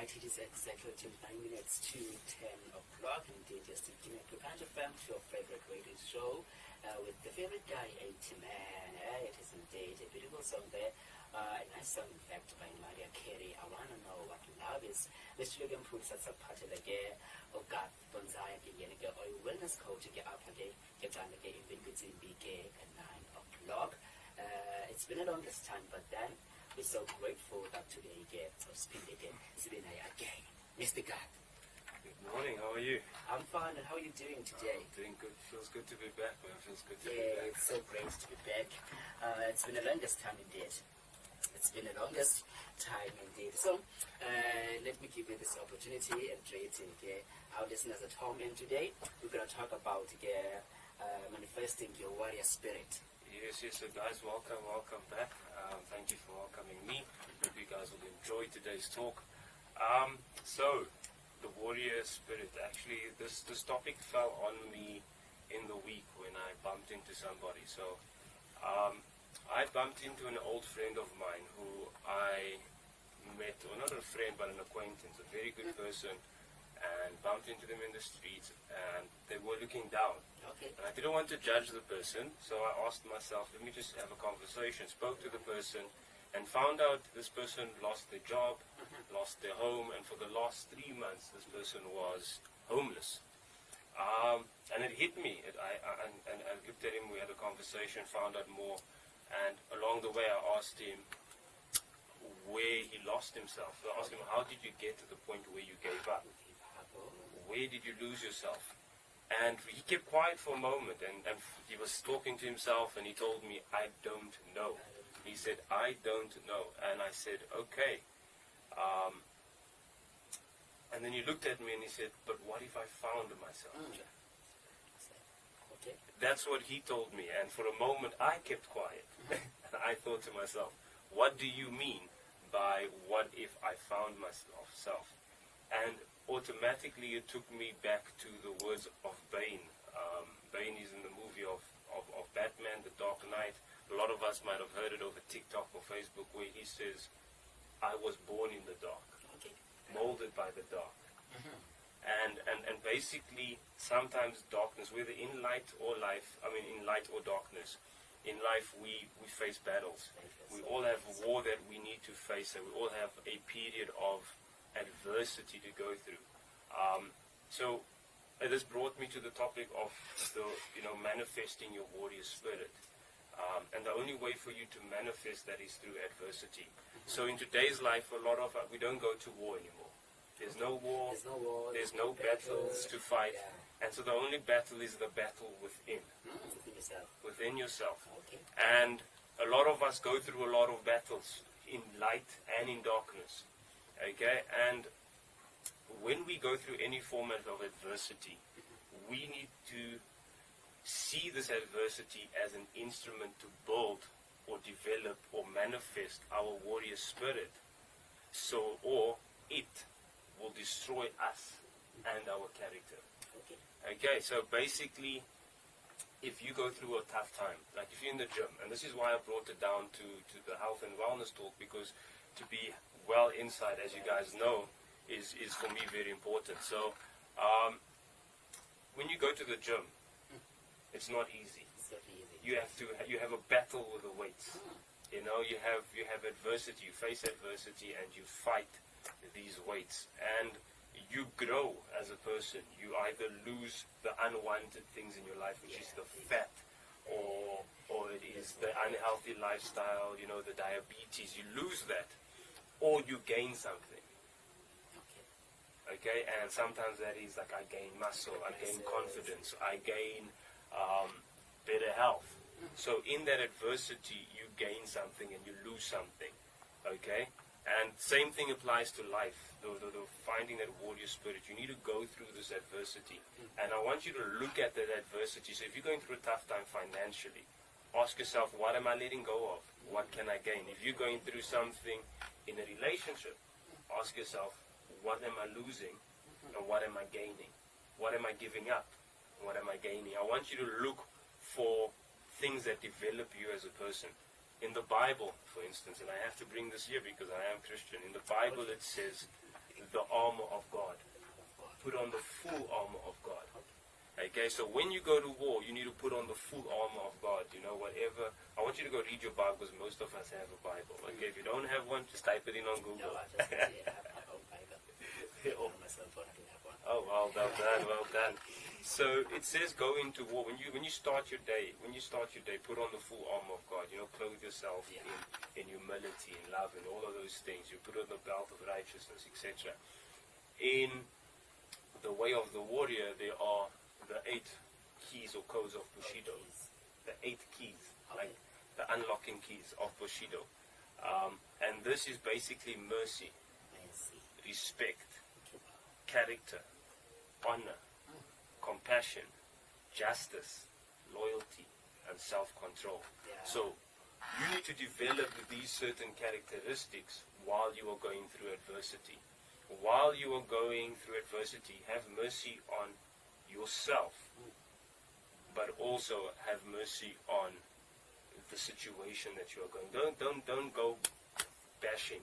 right, it is exactly 9 minutes to 10 o'clock. Indeed, you're sticking at Lukhanji FM, your favorite radio show, with the favorite guy, man. It is indeed a beautiful song there. A nice song, in fact, by Maria Carey. I want to know what love is. Let's look and put such a part of the game. Oh God, Bonsai again, or wellness coach get up again, get on again, even between BK at 9 o'clock. It's been a longest time, but then we're so grateful that today again, so speak again, it's been again. Mr. God. Good morning, how are you? I'm fine, and how are you doing today? Doing good. Feels good to be back, man. Feels good to be Yeah, back. it's so great to be back. It's been the longest time indeed. It's been the longest time indeed. So, let me give you this opportunity and creating our listeners at home. And today, we're going to talk about manifesting your warrior spirit. Yes, so guys, welcome back. Thank you for welcoming me. Hope you guys will enjoy today's talk. So, the warrior spirit. Actually, this topic fell on me in the week when I bumped into somebody. So, I bumped into an old friend of mine who I met, or not a friend, but an acquaintance, a very good person, and bumped into them in the streets, and they were looking down. Okay. And I didn't want to judge the person, so I asked myself, let me just have a conversation. Spoke to the person, and found out this person lost their job, lost their home, and for the last 3 months, this person was homeless. And it hit me. I looked at him, we had a conversation, found out more, and along the way I asked him where he lost himself. So I asked him, how did you get to the point where you gave up? Where did you lose yourself? And he kept quiet for a moment, and he was talking to himself, and he told me, I don't know. He said, I don't know. And I said, okay. And then he looked at me and he said, but what if I found myself? Okay. That's what he told me. And for a moment, I kept quiet. And I thought to myself, what do you mean by what if I found myself? And automatically it took me back to the words of Bane. Bane is in the movie of Batman, The Dark Knight. A lot of us might have heard it over TikTok or Facebook, where he says, I was born in the dark, Okay. molded by the dark. And basically, sometimes darkness, whether in light or in light or darkness, in life we face battles. We all have war that we need to face, and we all have a period of adversity to go through. So this brought me to the topic of manifesting your warrior spirit. And the only way for you to manifest that is through adversity. So in today's life, a lot of we don't go to war anymore. There's no war. There's no battles to fight. Yeah. And so the only battle is the battle within. Within yourself. Within yourself. Okay. And a lot of us go through a lot of battles in light and in darkness. Okay? And when we go through any format of adversity, we need to see this adversity as an instrument to build or develop or manifest our warrior spirit. Or it will destroy us and our character. Okay, so basically, if you go through a tough time, like if you're in the gym, and this is why I brought it down to the health and wellness talk, because to be well inside, as you guys know, is for me very important. So when you go to the gym, it's not easy. You have a battle with the weights. You have adversity, you face adversity, and you fight these weights. And you grow as a person. You either lose the unwanted things in your life, which is the fat, or it is the unhealthy lifestyle, the diabetes. You lose that, or you gain something. Okay, and sometimes that is like I gain muscle, I gain confidence, I gain better health. So in that adversity, you gain something and you lose something. Okay, and same thing applies to life. The finding that warrior spirit, you need to go through this adversity. And I want you to look at that adversity. So if you're going through a tough time financially, ask yourself, what am I letting go of? What can I gain? If you're going through something in a relationship, ask yourself, what am I losing and what am I gaining? What am I giving up? What am I gaining? I want you to look for things that develop you as a person. In the Bible, for instance, and I have to bring this here because I am Christian, in the Bible it says the armor of God. Of God. Put on the full armor of God. Okay, so when you go to war, you need to put on the full armor of God. You know, whatever. I want you to go read your Bible because most of us have a Bible. Okay, if you don't have one, just type it in on Google. No, I just have own Bible. On my cell phone, I can have one. Oh, well done, well done. So it says go into war. When you start your day, put on the full armor of God. You know, clothe yourself in humility, in love, and all of those things. You put on the belt of righteousness, etc. In the way of the warrior, there are the 8 keys or codes of Bushido. The 8 keys, like the unlocking keys of Bushido. And this is basically mercy, respect, character, honor, compassion, justice, loyalty, and self-control. So you need to develop these certain characteristics while you are going through adversity. While you are going through adversity, have mercy on yourself, but also have mercy on the situation that you are going. Don't go bashing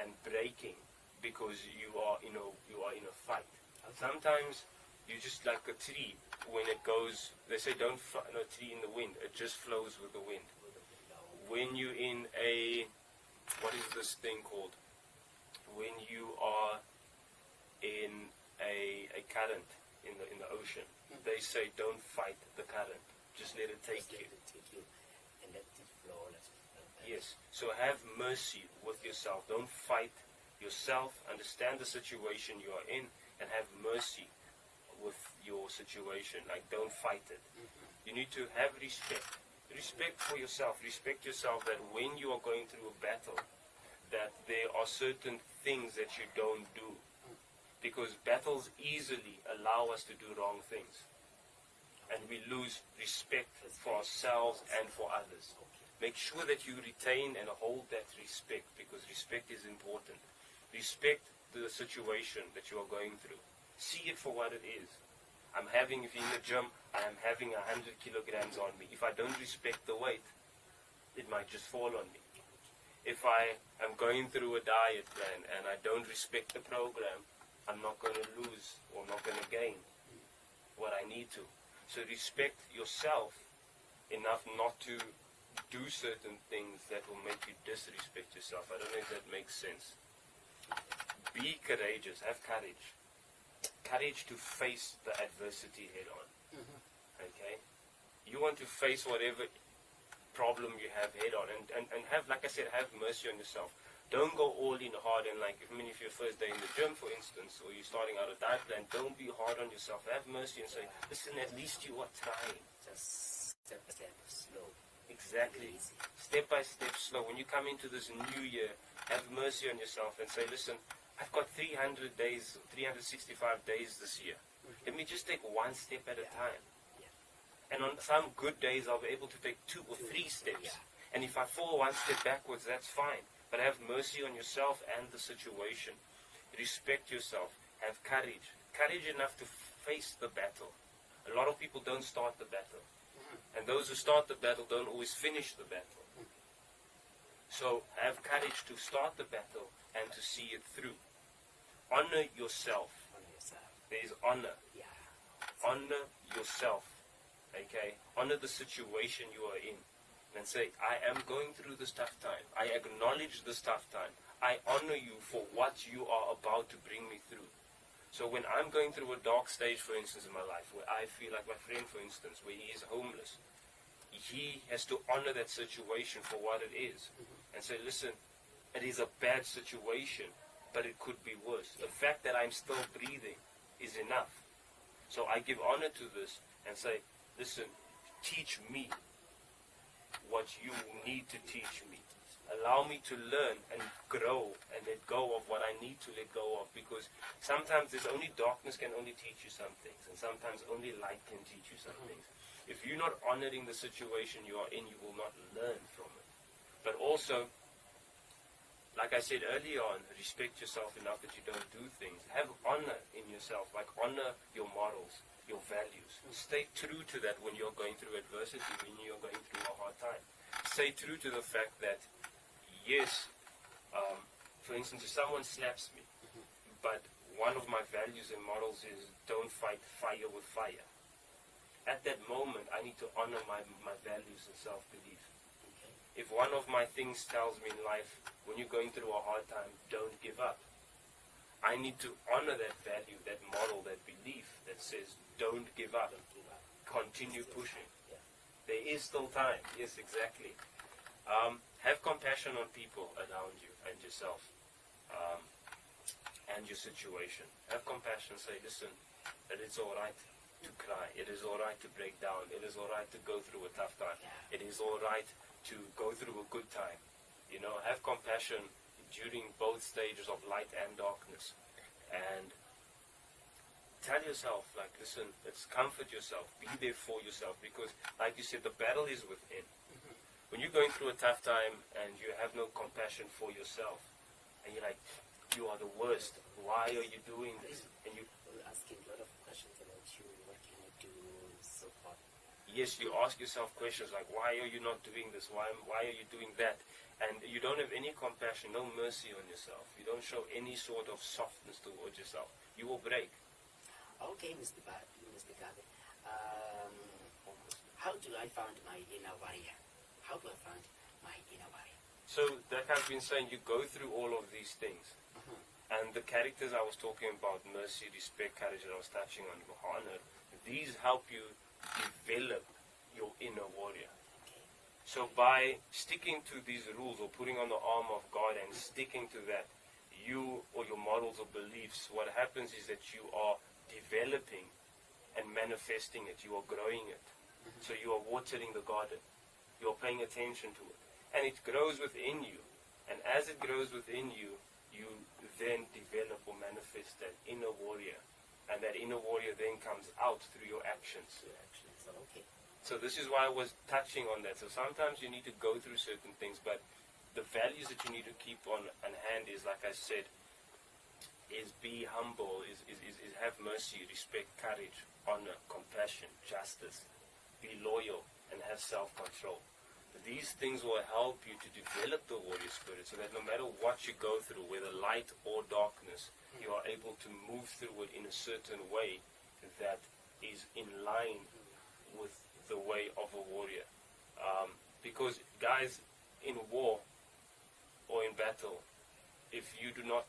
and breaking because you are in a fight. Sometimes you just like a tree when it goes. They say don't no tree in the wind. It just flows with the wind. When you in a what is this thing called? When you are in a current in the ocean, they say don't fight the current. Just let it take you. And let it flow. Yes. So have mercy with yourself. Don't fight yourself. Understand the situation you are in and have mercy with your situation. Like don't fight it. You need to have respect. Respect for yourself. Respect yourself that when you are going through a battle, that there are certain things that you don't do. Because battles easily allow us to do wrong things. And we lose respect for ourselves and for others. Make sure that you retain and hold that respect, because respect is important. Respect the situation that you are going through. See it for what it is. If you're in the gym, I am having 100 kilograms on me. If I don't respect the weight, it might just fall on me. If I am going through a diet plan and I don't respect the program, I'm not going to lose or not going to gain what I need to. So respect yourself enough not to do certain things that will make you disrespect yourself. I don't know if that makes sense. Be courageous. Have courage. Courage to face the adversity head on. Okay? You want to face whatever problem you have head on and have, like I said, have mercy on yourself. Don't go all in hard and if your first day in the gym, for instance, or you're starting out a diet plan, don't be hard on yourself. Have mercy and say, listen, at least you are trying. Just step by step, slow. Exactly. Easy. Step by step, slow. When you come into this new year, have mercy on yourself and say, listen, I've got 300 days, 365 days this year. Let me just take one step at a time. And on some good days, I'll be able to take 2 or 3 steps. And if I fall one step backwards, that's fine. But have mercy on yourself and the situation. Respect yourself. Have courage. Courage enough to face the battle. A lot of people don't start the battle. And those who start the battle don't always finish the battle. So have courage to start the battle and to see it through. Honor yourself. There is honor. Honor yourself. Okay? Honor the situation you are in. And say, I am going through this tough time. I acknowledge this tough time. I honor you for what you are about to bring me through. So when I'm going through a dark stage, for instance, in my life, where I feel like my friend, for instance, where he is homeless, he has to honor that situation for what it is. And say, listen, it is a bad situation, but it could be worse. The fact that I'm still breathing is enough. So I give honor to this and say, listen, teach me what you need to teach me. Allow me to learn and grow and let go of what I need to let go of, because sometimes there's only darkness can only teach you some things, and sometimes only light can teach you some things. If you're not honoring the situation you are in, you will not learn from it. But also, like I said earlier on, respect yourself enough that you don't do things. Have honor in yourself, like honor your morals, your values. Stay true to that when you're going through adversity, when you're going through a hard time. Stay true to the fact that, yes, for instance, if someone slaps me, but one of my values and models is don't fight fire with fire. At that moment, I need to honor my values and self-belief. Okay. If one of my things tells me in life, when you're going through a hard time, don't give up, I need to honor that value, that model, that belief that says don't give up, Don't give up. continue pushing. Yeah. There is still time. Yes, exactly. Have compassion on people around you and yourself, and your situation. Have compassion. Say, listen, that it's all right to cry. It is all right to break down. It is all right to go through a tough time. Yeah. It is all right to go through a good time. You know, have compassion during both stages of light and darkness. And tell yourself, like, listen, let's comfort yourself. Be there for yourself. Because, like you said, the battle is within. When you're going through a tough time and you have no compassion for yourself, and you're like, you are the worst, why are you doing this? And you, We're asking a lot of questions about you. What can I do? So forth. yes, you ask yourself questions like, why are you not doing this? Why are you doing that? And you don't have any compassion, no mercy on yourself. You don't show any sort of softness towards yourself. You will break. Okay, Mr. Gabe. How do I find my inner warrior? How do I find my inner warrior? So, like I've been saying, you go through all of these things. And the characters I was talking about, mercy, respect, courage, that I was touching on, honor, these help you develop your inner warrior. Okay. So by sticking to these rules or putting on the armor of God and sticking to that, you or your models or beliefs, what happens is that you are developing and manifesting it. You are growing it. So you are watering the garden. You are paying attention to it. And it grows within you. And as it grows within you, you then develop or manifest that inner warrior. And that inner warrior then comes out through your actions. So, okay. So this is why I was touching on that. So sometimes you need to go through certain things, but the values that you need to keep on hand is, like I said, is be humble, is have mercy, respect, courage, honor, compassion, justice, be loyal, and have self-control. These things will help you to develop the warrior spirit so that no matter what you go through, whether light or darkness, you are able to move through it in a certain way that is in line with the way of a warrior. Because, guys, in war or in battle, if you do not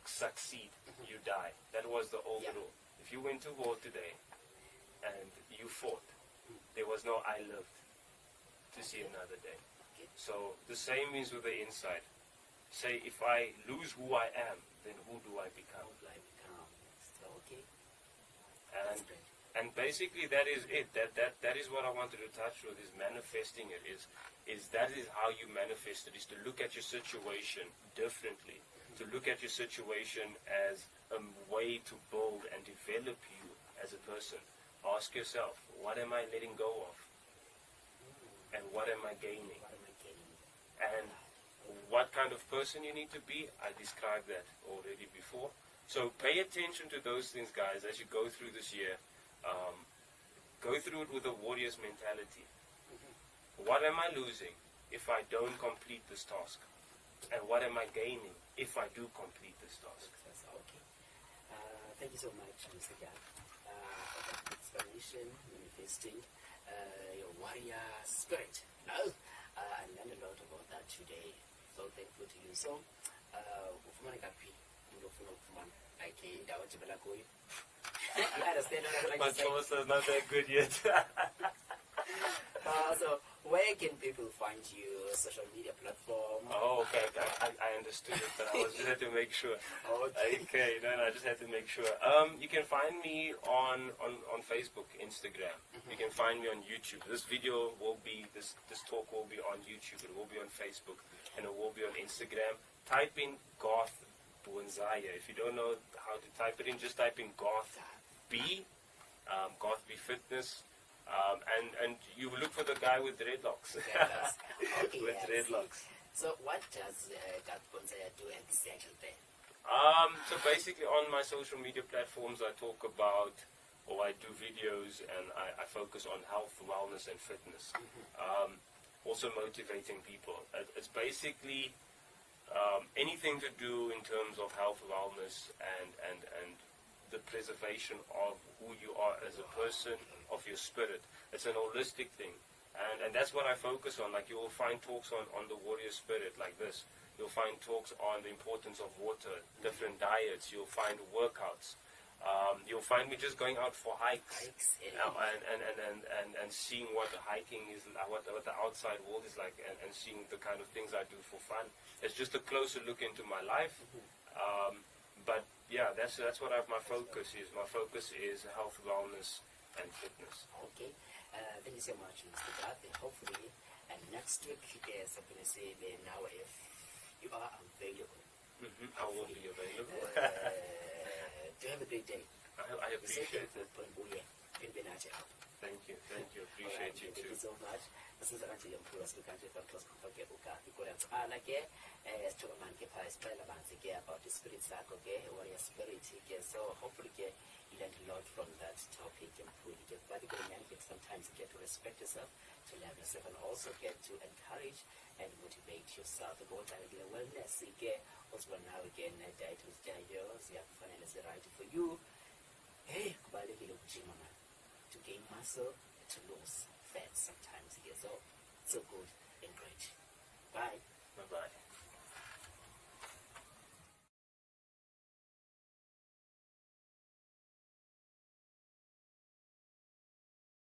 succeed, you die. That was the old rule. If you went to war today and you fought, there was no I lived to see another day. Okay. So the same is with the inside. Say, if I lose who I am, then who do I become? How do I become? So, okay. And That's great. and basically that is it. That is what I wanted to touch with, is manifesting it. Is that is how you manifest it, is to look at your situation differently. To look at your situation as a way to build and develop you as a person. Ask yourself, what am I letting go of? And what am I gaining? What am I getting? And what kind of person you need to be, I described that already before. So pay attention to those things, guys, as you go through this year. Go through it with a warrior's mentality. What am I losing if I don't complete this task? And what am I gaining if I do complete this task? That's okay. Thank you so much, Mr. Gab, for that explanation, manifesting your warrior spirit. No, I learned a lot about that today. So thankful to you. So, ufumane kaphi into ofuna ukufumana like indawo ojibela kuyo. I understand what I'm My trying to say. Thomas is not that good yet. So where can people find you? Social media platform? Oh, okay. I understood it, but I just had to make sure. Okay, no, I just had to make sure. You can find me on Facebook, Instagram. You can find me on YouTube. This video will be, this talk will be on YouTube. It will be on Facebook, and it will be on Instagram. Type in Goth Bonsaya. If you don't know how to type it in, just type in Goth B, Goth B Fitness. And you look for the guy with dreadlocks. Okay, With dreadlocks. So what does Goth Bonsaya do exactly there? So basically on my social media platforms I talk about, or I do videos, and I focus on health, wellness and fitness. Also motivating people. It's basically anything to do in terms of health, wellness, and the preservation of who you are as a person, of your spirit. It's an holistic thing. And that's what I focus on. Like, you will find talks on the warrior spirit like this. You'll find talks on the importance of water, different diets. You'll find workouts. You'll find me just going out for hikes, and seeing what the hiking is, what the outside world is like, and seeing the kind of things I do for fun. It's just a closer look into my life. But yeah, that's what my focus is. My focus is health, wellness, and fitness. Okay. Thank you so much, Mr. Garth. Hopefully, and next week is, I'm going to say, now if you are available. I will be available. To have a great day. I appreciate it. Thank you, appreciate you too. Thank you so much. This is Untitled Chapter from Close Comfort Uka. Stroke man ke past about the spirit circle, warrior spirit. So hopefully you learn a lot from that topic, and sometimes get to respect yourself, to love yourself, and also get to encourage and motivate yourself. Go down to wellness. Also now again, diet with Jayo, is right for you. Hey, to gain muscle, to lose fat sometimes. So good.